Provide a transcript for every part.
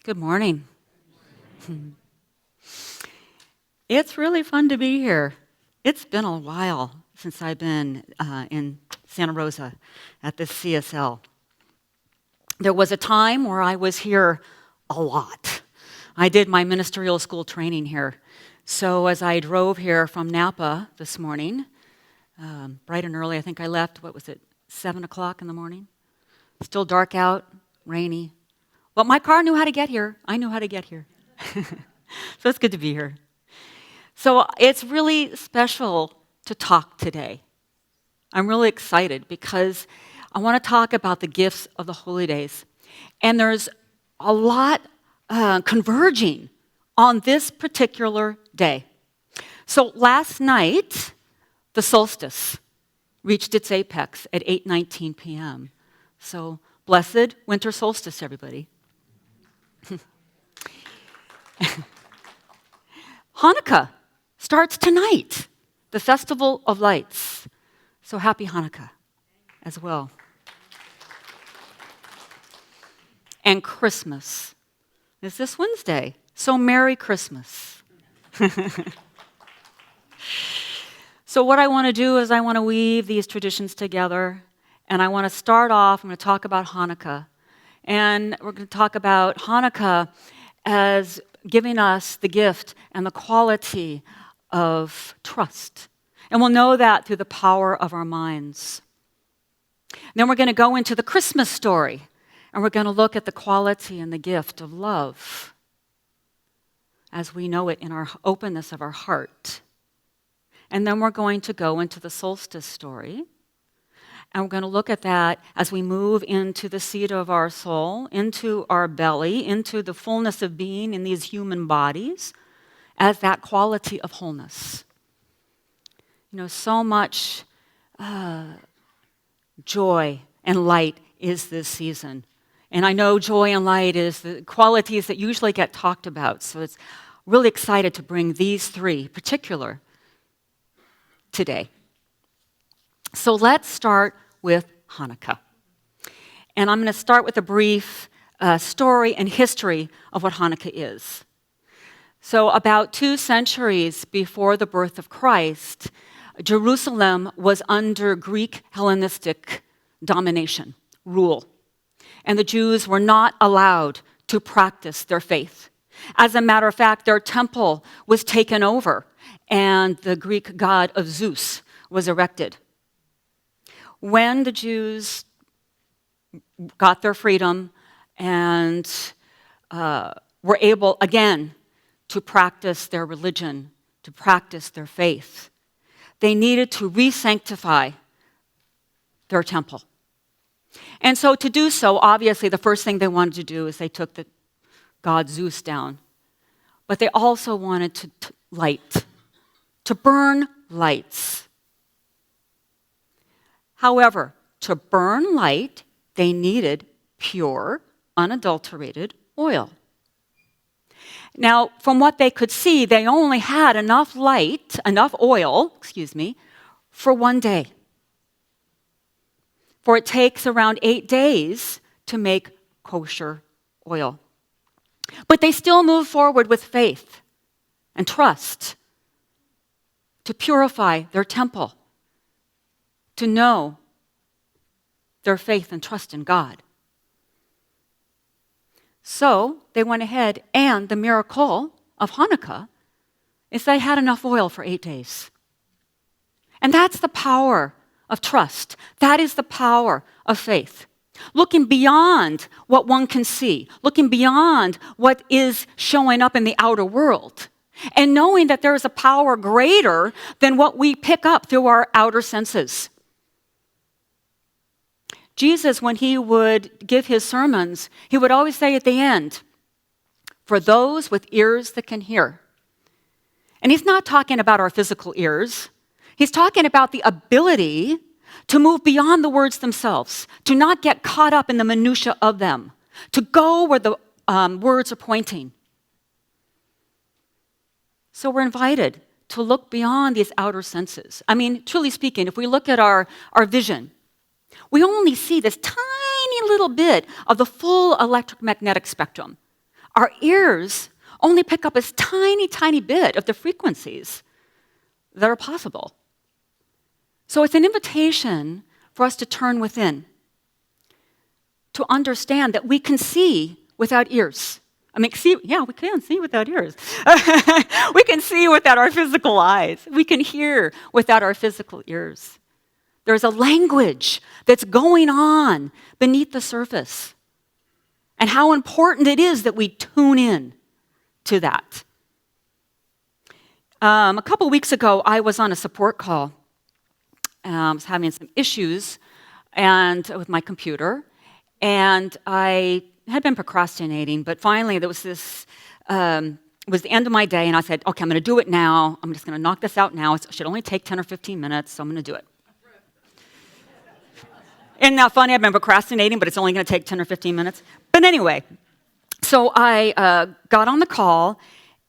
Good morning. It's really fun to be here. It's been a while since I've been in Santa Rosa at this CSL. There was a time where I was here a lot. I did my ministerial school training here. So as I drove here from Napa this morning, bright and early, I think I left, 7 o'clock in the morning? Still dark out, rainy. But my car knew how to get here. I knew how to get here. So it's good to be here. So it's really special to talk today. I'm really excited because I want to talk about the gifts of the holy days. And there's a lot converging on this particular day. So last night, the solstice reached its apex at 8:19 p.m. So blessed winter solstice, everybody. Hanukkah starts tonight, the Festival of Lights. So happy Hanukkah as well. And Christmas is this Wednesday. So Merry Christmas. So what I want to do is I want to weave these traditions together, and I want to start off, I'm going to talk about Hanukkah. And we're going to talk about Hanukkah as giving us the gift and the quality of trust. And we'll know that through the power of our minds. Then we're going to go into the Christmas story, and we're going to look at the quality and the gift of love as we know it in our openness of our heart. And then we're going to go into the solstice story, and we're going to look at that as we move into the seat of our soul, into our belly, into the fullness of being in these human bodies, as that quality of wholeness. You know, so much joy and light is this season. And I know joy and light is the qualities that usually get talked about. So it's really excited to bring these three particular today. So let's start with Hanukkah. And I'm going to start with a brief story and history of what Hanukkah is. So about 2 centuries before the birth of Christ, Jerusalem was under Greek Hellenistic domination, rule. And the Jews were not allowed to practice their faith. As a matter of fact, their temple was taken over, and the Greek god of Zeus was erected. When the Jews got their freedom and were able again to practice their religion, to practice their faith, they needed to re-sanctify their temple. And so to do so, obviously the first thing they wanted to do is they took the god Zeus down. But they also wanted to burn lights. However, to burn light, they needed pure, unadulterated oil. Now, from what they could see, they only had enough oil, for one day. For it takes around 8 days to make kosher oil. But they still move forward with faith and trust to purify their temple, to know their faith and trust in God. So they went ahead, and the miracle of Hanukkah is they had enough oil for 8 days. And that's the power of trust. That is the power of faith. Looking beyond what one can see, looking beyond what is showing up in the outer world, and knowing that there is a power greater than what we pick up through our outer senses. Jesus, when he would give his sermons, he would always say at the end, "For those with ears that can hear." And he's not talking about our physical ears. He's talking about the ability to move beyond the words themselves, to not get caught up in the minutia of them, to go where the words are pointing. So we're invited to look beyond these outer senses. I mean, truly speaking, if we look at our vision, we only see this tiny little bit of the full electromagnetic spectrum. Our ears only pick up a tiny, tiny bit of the frequencies that are possible. So it's an invitation for us to turn within, to understand that we can see without ears. We can see without ears. We can see without our physical eyes. We can hear without our physical ears. There's a language that's going on beneath the surface. And how important it is that we tune in to that. A couple weeks ago, I was on a support call. I was having some issues with my computer, and I had been procrastinating, but finally there was this, it was the end of my day, and I said, okay, I'm going to do it now. I'm just going to knock this out now. It should only take 10 or 15 minutes, so I'm going to do it. Isn't that funny? I've been procrastinating, but it's only going to take 10 or 15 minutes. But anyway, so I got on the call,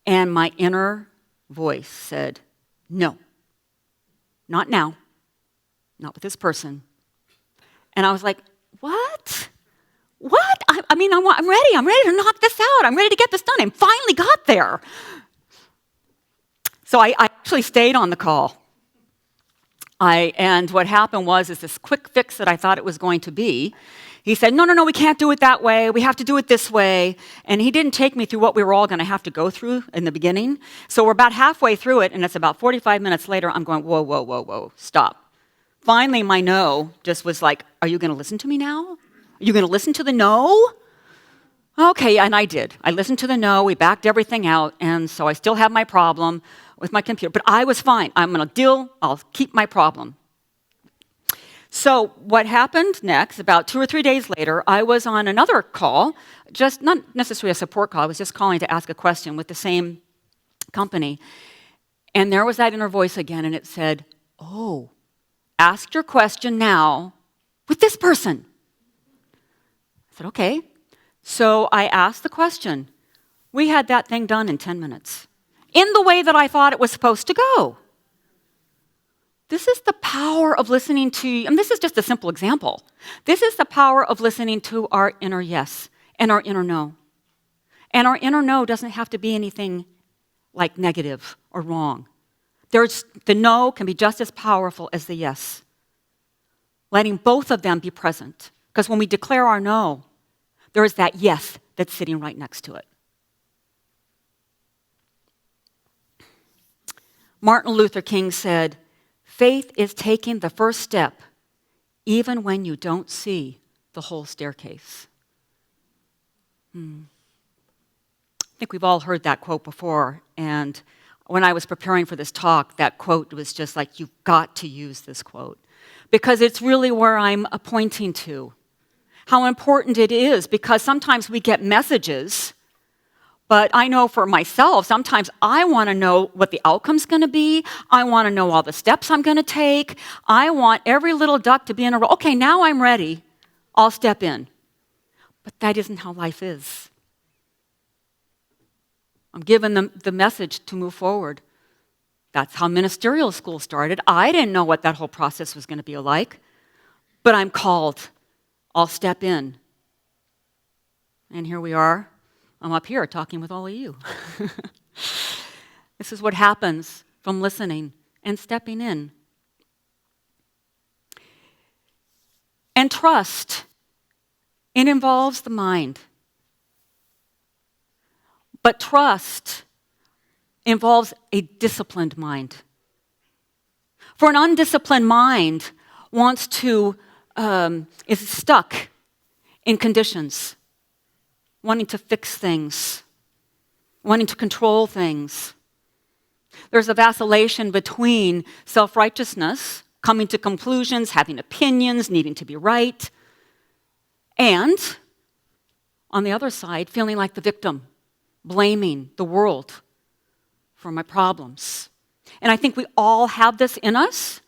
and my inner voice said, no, not now, not with this person. And I was like, what? What? I'm ready. I'm ready to knock this out. I'm ready to get this done. I finally got there. So I actually stayed on the call. And what happened was this quick fix that I thought it was going to be. He said, no, we can't do it that way. We have to do it this way. And he didn't take me through what we were all going to have to go through in the beginning. So we're about halfway through it, and it's about 45 minutes later. I'm going, whoa, stop. Finally, my no just was like, are you going to listen to me now? Are you going to listen to the no? Okay, and I did. I listened to the no. We backed everything out, and so I still have my problem with my computer. But I was fine. I'll keep my problem. So what happened next, about 2 or 3 days later, I was on another call, just not necessarily a support call. I was just calling to ask a question with the same company. And there was that inner voice again, and it said, oh, ask your question now with this person. I said, okay. So I asked the question. We had that thing done in 10 minutes, in the way that I thought it was supposed to go. This is the power of listening to, and this is just a simple example. This is the power of listening to our inner yes and our inner no. And our inner no doesn't have to be anything like negative or wrong. The no can be just as powerful as the yes. Letting both of them be present. Because when we declare our no, there is that yes that's sitting right next to it. Martin Luther King said, faith is taking the first step, even when you don't see the whole staircase. I think we've all heard that quote before, and when I was preparing for this talk, that quote was just like, you've got to use this quote, because it's really where I'm pointing to. How important it is, because sometimes we get messages, but I know for myself, sometimes I want to know what the outcome's going to be. I want to know all the steps I'm going to take. I want every little duck to be in a row. Okay, now I'm ready. I'll step in. But that isn't how life is. I'm given the message to move forward. That's how ministerial school started. I didn't know what that whole process was going to be like, but I'm called. I'll step in. And here we are. I'm up here talking with all of you. This is what happens from listening and stepping in. And trust, it involves the mind. But trust involves a disciplined mind. For an undisciplined mind is stuck in conditions, wanting to fix things, wanting to control things. There's a vacillation between self-righteousness, coming to conclusions, having opinions, needing to be right, and, on the other side, feeling like the victim, blaming the world for my problems. And I think we all have this in us.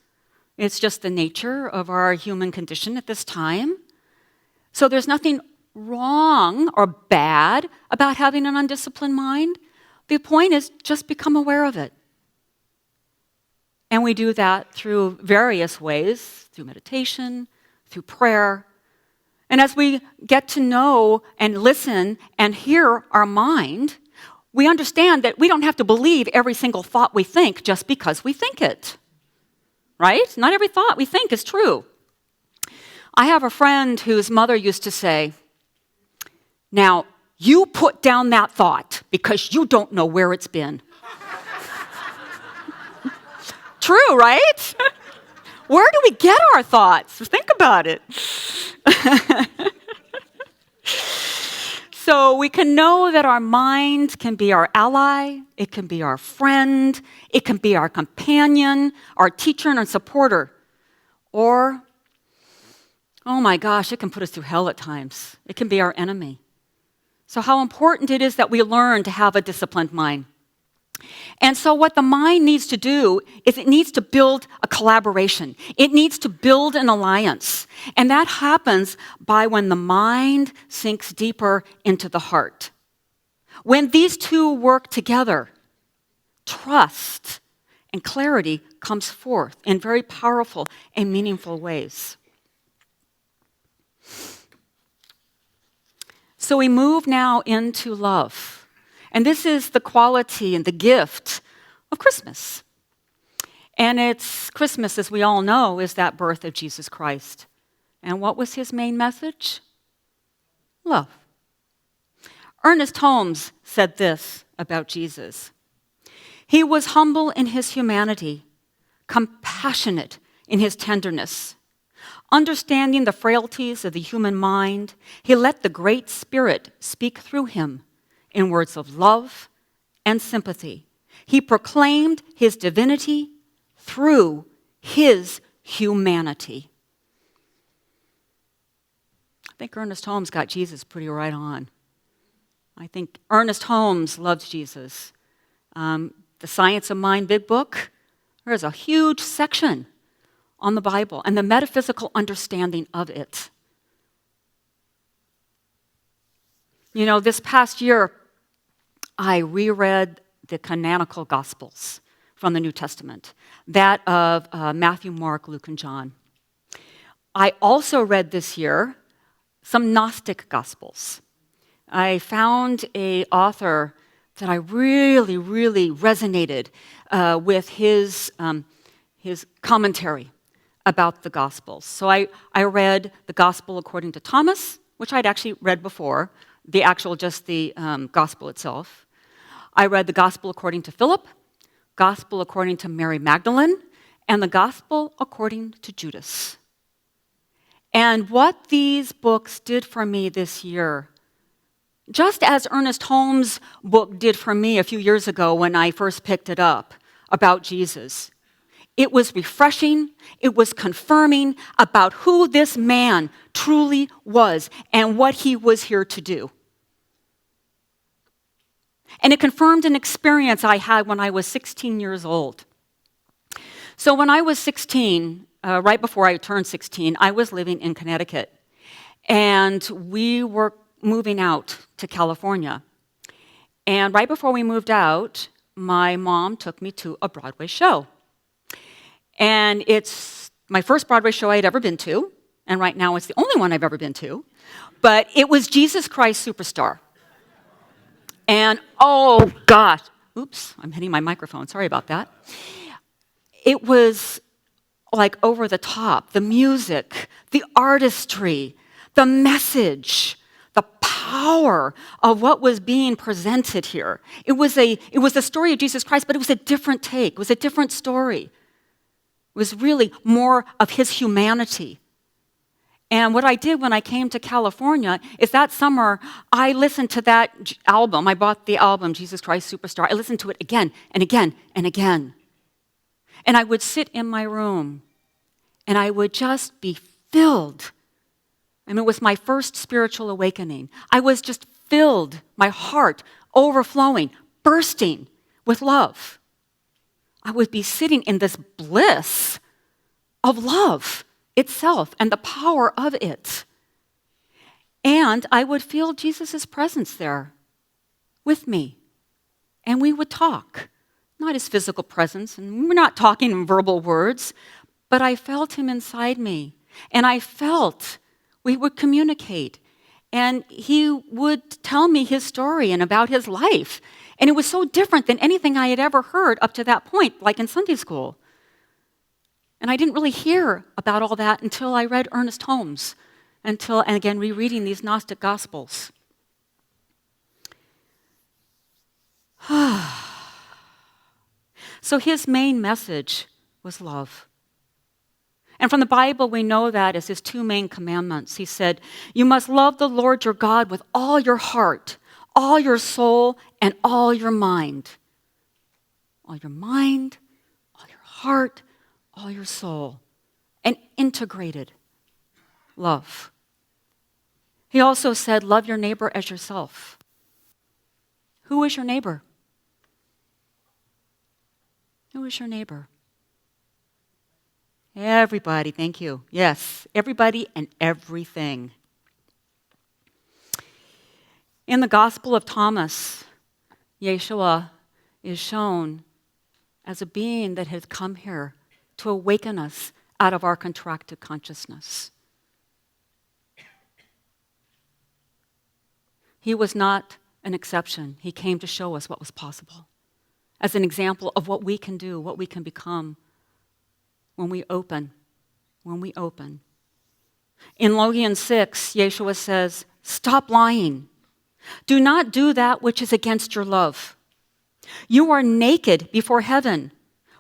It's just the nature of our human condition at this time. So there's nothing wrong or bad about having an undisciplined mind. The point is just become aware of it. And we do that through various ways, through meditation, through prayer. And as we get to know and listen and hear our mind, we understand that we don't have to believe every single thought we think just because we think it. Right? Not every thought we think is true. I have a friend whose mother used to say, "Now, you put down that thought because you don't know where it's been." True, right? Where do we get our thoughts? Think about it. So we can know that our mind can be our ally, it can be our friend, it can be our companion, our teacher and our supporter. Or, oh my gosh, it can put us through hell at times. It can be our enemy. So how important it is that we learn to have a disciplined mind. And so what the mind needs to do is it needs to build a collaboration. It needs to build an alliance. And that happens by when the mind sinks deeper into the heart. When these two work together, trust and clarity comes forth in very powerful and meaningful ways. So we move now into love. And this is the quality and the gift of Christmas. And it's Christmas, as we all know, is that birth of Jesus Christ. And what was his main message? Love. Ernest Holmes said this about Jesus. He was humble in his humanity, compassionate in his tenderness. Understanding the frailties of the human mind, he let the Great Spirit speak through him in words of love and sympathy. He proclaimed his divinity through his humanity. I think Ernest Holmes got Jesus pretty right on. I think Ernest Holmes loves Jesus. The Science of Mind Big Book, there's a huge section on the Bible and the metaphysical understanding of it. You know, this past year, I reread the canonical Gospels from the New Testament, that of Matthew, Mark, Luke, and John. I also read this year some Gnostic Gospels. I found an author that I really, really resonated with his commentary about the Gospels. So I read the Gospel according to Thomas, which I'd actually read before, just the Gospel itself. I read the Gospel according to Philip, Gospel according to Mary Magdalene, and the Gospel according to Judas. And what these books did for me this year, just as Ernest Holmes' book did for me a few years ago when I first picked it up about Jesus, it was refreshing, it was confirming about who this man truly was and what he was here to do. And it confirmed an experience I had when I was 16 years old. So when I was 16, right before I turned 16, I was living in Connecticut. And we were moving out to California. And right before we moved out, my mom took me to a Broadway show. And it's my first Broadway show I had ever been to. And right now it's the only one I've ever been to. But it was Jesus Christ Superstar. And oh gosh, oops, I'm hitting my microphone, sorry about that. It was like over the top, the music, the artistry, the message, the power of what was being presented here. It was the story of Jesus Christ, but it was a different take, it was a different story. It was really more of his humanity. And what I did when I came to California is that summer, I listened to that album. I bought the album, Jesus Christ Superstar. I listened to it again and again and again. And I would sit in my room and I would just be filled. I mean, it was my first spiritual awakening. I was just filled, my heart overflowing, bursting with love. I would be sitting in this bliss of love itself and the power of it. And I would feel Jesus' presence there with me. And we would talk, not his physical presence, and we're not talking in verbal words, but I felt him inside me. And I felt We would communicate. And he would tell me his story and about his life. And it was so different than anything I had ever heard up to that point, like in Sunday school. And I didn't really hear about all that until I read Ernest Holmes, and again, rereading these Gnostic Gospels. So his main message was love. And from the Bible, we know that as his two main commandments. He said, you must love the Lord your God with all your heart, all your soul, and all your mind. All your mind, all your heart, all your soul. An integrated love. He also said, love your neighbor as yourself. Who is your neighbor? Who is your neighbor? Everybody, thank you. Yes, everybody and everything. In the Gospel of Thomas, Yeshua is shown as a being that has come here to awaken us out of our contracted consciousness. He was not an exception. He came to show us what was possible as an example of what we can do, what we can become when we open. In Logion 6, Yeshua says, stop lying. Do not do that which is against your love. You are naked before heaven.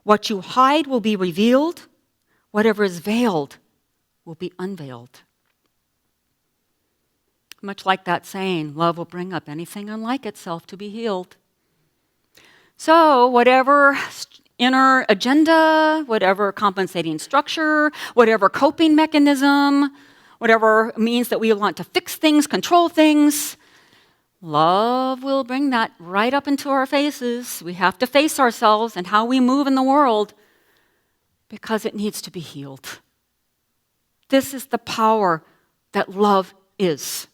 What you hide will be revealed. Whatever is veiled will be unveiled. Much like that saying, love will bring up anything unlike itself to be healed. So whatever inner agenda, whatever compensating structure, whatever coping mechanism, whatever means that we want to fix things, control things, love will bring that right up into our faces. We have to face ourselves and how we move in the world because it needs to be healed. This is the power that love is.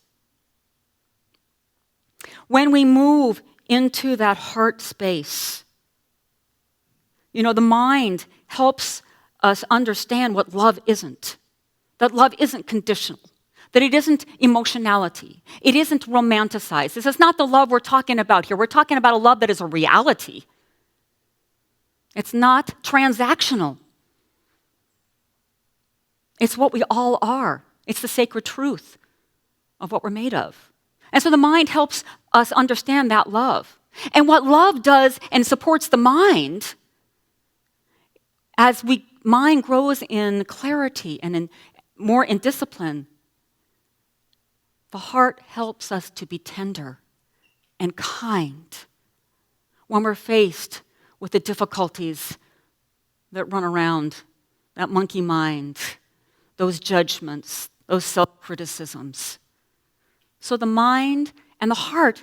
When we move into that heart space, the mind helps us understand what love isn't. That love isn't conditional. That it isn't emotionality. It isn't romanticized. This is not the love we're talking about here. We're talking about a love that is a reality. It's not transactional. It's what we all are. It's the sacred truth of what we're made of. And so the mind helps us understand that love. And what love does and supports the mind, as mind grows in clarity and more in discipline, the heart helps us to be tender and kind when we're faced with the difficulties that run around that monkey mind, those judgments, those self-criticisms. So the mind and the heart,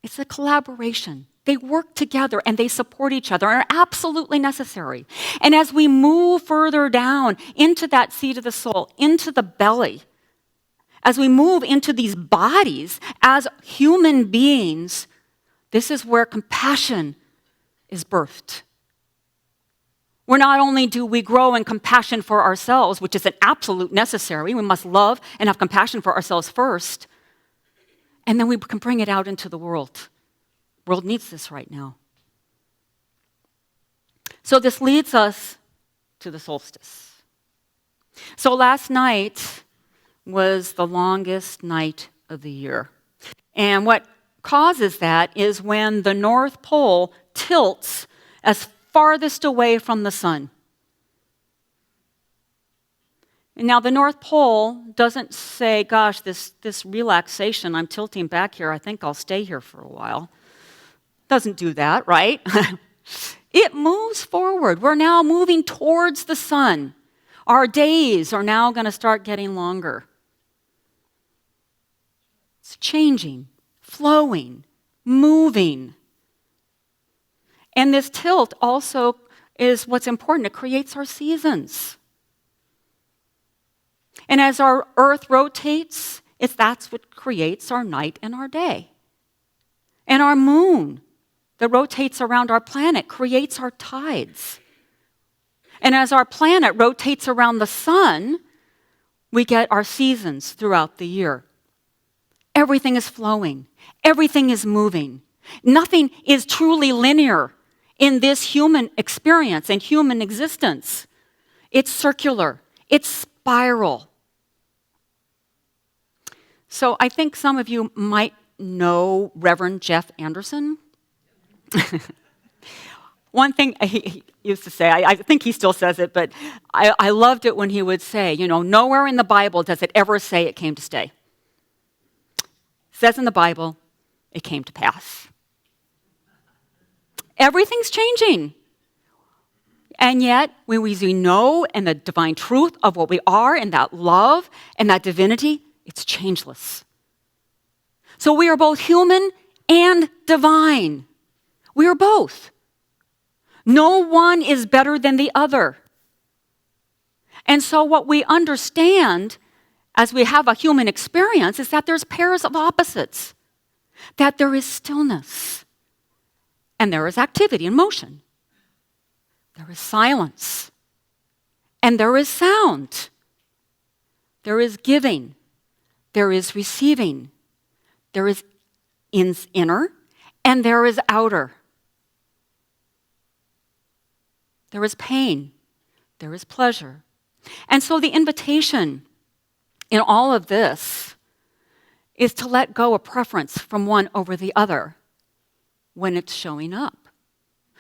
it's a collaboration. They work together and they support each other and are absolutely necessary. And as we move further down into that seat of the soul, into the belly, as we move into these bodies as human beings, this is where compassion is birthed. Where not only do we grow in compassion for ourselves, which is an absolute necessary, we must love and have compassion for ourselves first, and then we can bring it out into the world. The world needs this right now. So this leads us to the solstice. So last night was the longest night of the year. And what causes that is when the North Pole tilts as farthest away from the sun. And now the North Pole doesn't say, gosh, this relaxation, I'm tilting back here, I think I'll stay here for a while. Doesn't do that, right? It moves forward. We're now moving towards the sun. Our days are now going to start getting longer. It's changing, flowing, moving. And this tilt also is what's important. It creates our seasons. And as our earth rotates, that's what creates our night and our day. And our moon that rotates around our planet creates our tides. And as our planet rotates around the sun, We get our seasons throughout the year. Everything is flowing. Everything is moving. Nothing is truly linear in this human experience and human existence. It's circular. It's spiral. So I think some of you might know Reverend Jeff Anderson. One thing he used to say, I think he still says it, but I loved it when he would say, nowhere in the Bible does it ever say it came to stay. It says in the Bible, it came to pass. Everything's changing. And yet, when we know in the divine truth of what we are and that love and that divinity, it's changeless. So we are both human and divine. We are both. No one is better than the other. And so what we understand as we have a human experience is that there's pairs of opposites, that there is stillness, and there is activity and motion. There is silence, and there is sound. There is giving, there is receiving, there is inner, and there is outer. There is pain, there is pleasure. And so the invitation in all of this is to let go of preference from one over the other when it's showing up.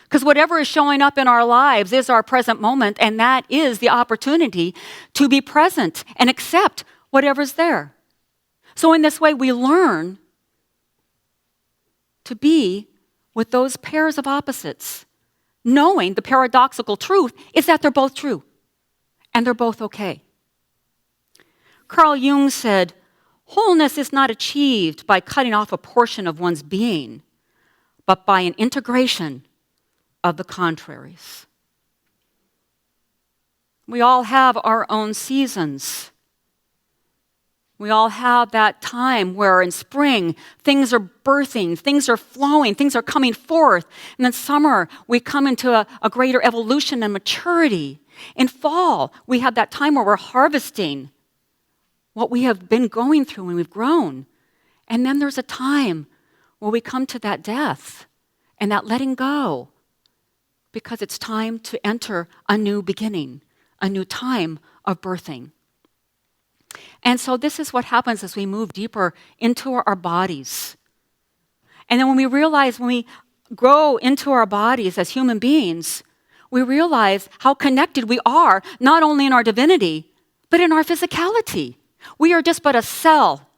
Because whatever is showing up in our lives is our present moment, and that is the opportunity to be present and accept whatever's there. So in this way, we learn to be with those pairs of opposites, knowing the paradoxical truth is that they're both true and they're both okay. Carl Jung said, "Wholeness is not achieved by cutting off a portion of one's being, but by an integration of the contraries." We all have our own seasons. We all have that time where in spring, things are birthing, things are flowing, things are coming forth. And then summer, we come into a greater evolution and maturity. In fall, we have that time where we're harvesting what we have been going through when we've grown. And then there's a time where we come to that death and that letting go, because it's time to enter a new beginning, a new time of birthing. And so this is what happens as we move deeper into our bodies. And then when we realize, when we grow into our bodies as human beings, we realize how connected we are, not only in our divinity, but in our physicality. We are just but a cell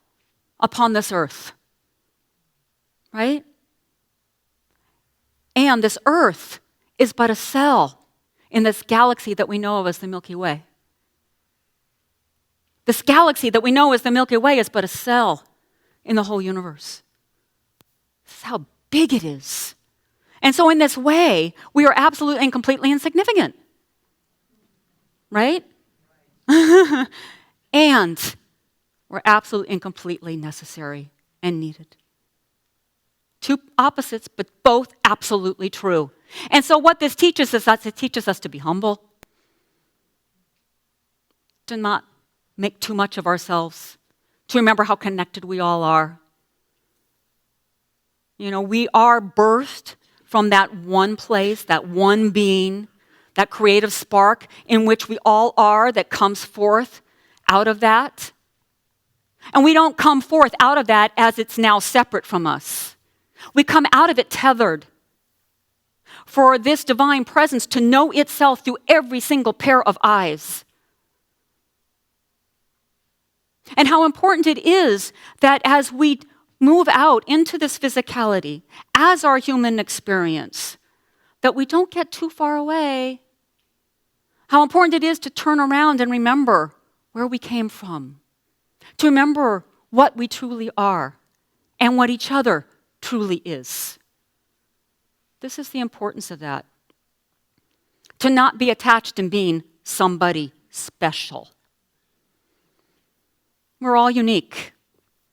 upon this earth, right? And this earth is but a cell in this galaxy that we know of as the Milky Way. This galaxy that we know as the Milky Way is but a cell in the whole universe. This is how big it is. And so in this way, we are absolutely and completely insignificant. Right? And we're absolutely and completely necessary and needed. Two opposites, but both absolutely true. And so what this teaches us, it teaches us to be humble, to not make too much of ourselves, to remember how connected we all are. We are birthed from that one place, that one being, that creative spark in which we all are that comes forth out of that. And we don't come forth out of that as it's now separate from us. We come out of it tethered. For this divine presence to know itself through every single pair of eyes. And how important it is that as we move out into this physicality, as our human experience, that we don't get too far away. How important it is to turn around and remember where we came from. To remember what we truly are and what each other truly is. This is the importance of that. To not be attached in being somebody special. We're all unique,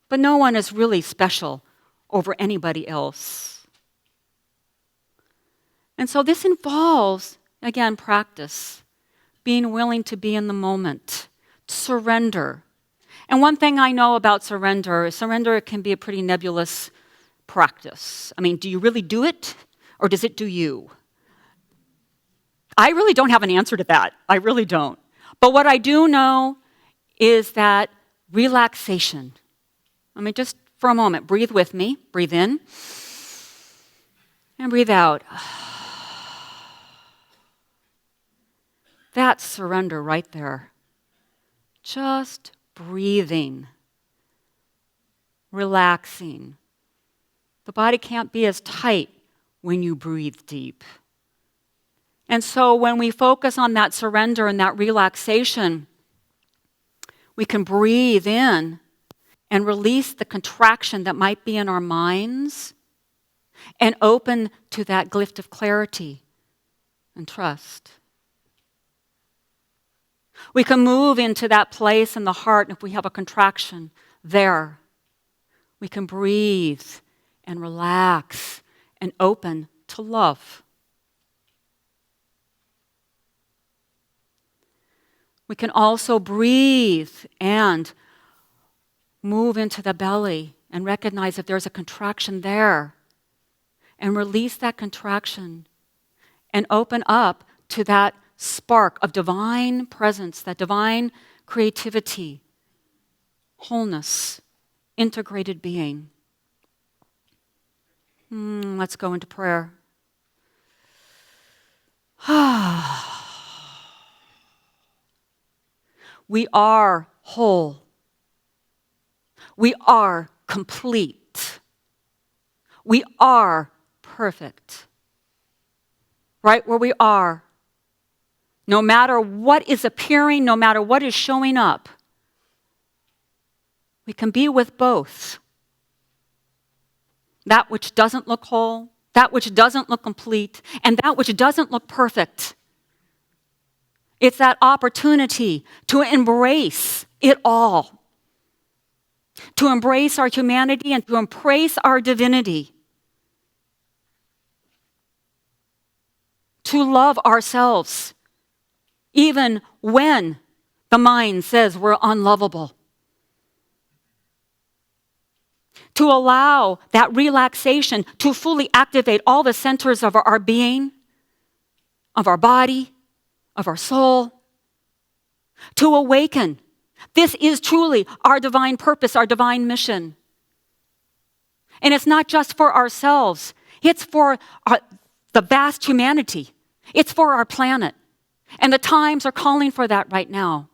but no one is really special over anybody else. And so this involves, again, practice, being willing to be in the moment, surrender. And one thing I know about surrender is surrender can be a pretty nebulous practice. I mean, do you really do it, or does it do you? I really don't have an answer to that. I really don't. But what I do know is that relaxation. I mean, just for a moment, breathe with me. Breathe in and breathe out. That's surrender right there. Just breathing, relaxing. The body can't be as tight when you breathe deep. And so when we focus on that surrender and that relaxation, we can breathe in and release the contraction that might be in our minds and open to that gift of clarity and trust. We can move into that place in the heart, and if we have a contraction there, we can breathe and relax and open to love. We can also breathe and move into the belly and recognize if there's a contraction there and release that contraction and open up to that spark of divine presence, that divine creativity, wholeness, integrated being. Let's go into prayer. We are whole. We are complete. We are perfect. Right where we are. No matter what is appearing, no matter what is showing up, we can be with both. That which doesn't look whole, that which doesn't look complete, and that which doesn't look perfect. It's that opportunity to embrace it all. To embrace our humanity and to embrace our divinity. To love ourselves, even when the mind says we're unlovable. To allow that relaxation to fully activate all the centers of our being, of our body, of our soul. To awaken. This is truly our divine purpose, our divine mission. And it's not just for ourselves. It's for the vast humanity. It's for our planet. And the times are calling for that right now.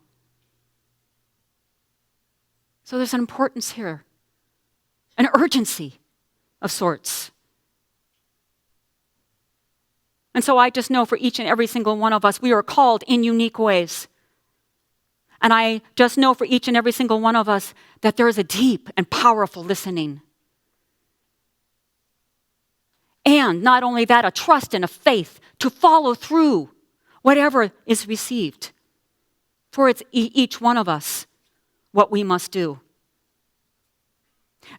So there's an importance here, an urgency of sorts. And so I just know for each and every single one of us, we are called in unique ways. And I just know for each and every single one of us that there is a deep and powerful listening. And not only that, a trust and a faith to follow through whatever is received. For it's each one of us what we must do.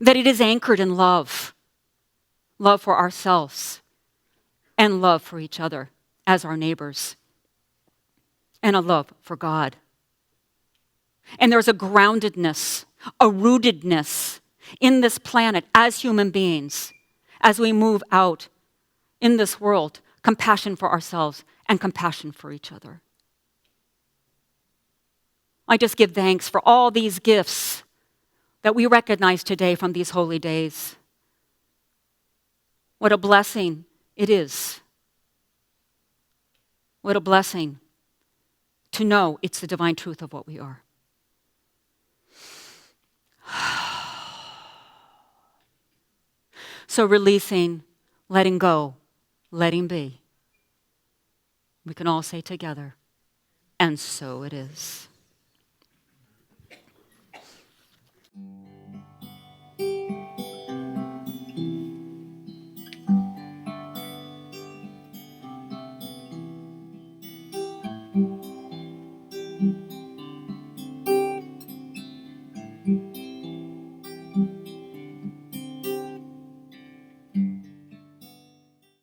That it is anchored in love. Love for ourselves. And love for each other as our neighbors. And a love for God. And there's a groundedness, a rootedness in this planet as human beings as we move out in this world, compassion for ourselves and compassion for each other. I just give thanks for all these gifts that we recognize today from these holy days. What a blessing it is. What a blessing to know it's the divine truth of what we are. So releasing, letting go, letting be. We can all say together, and so it is.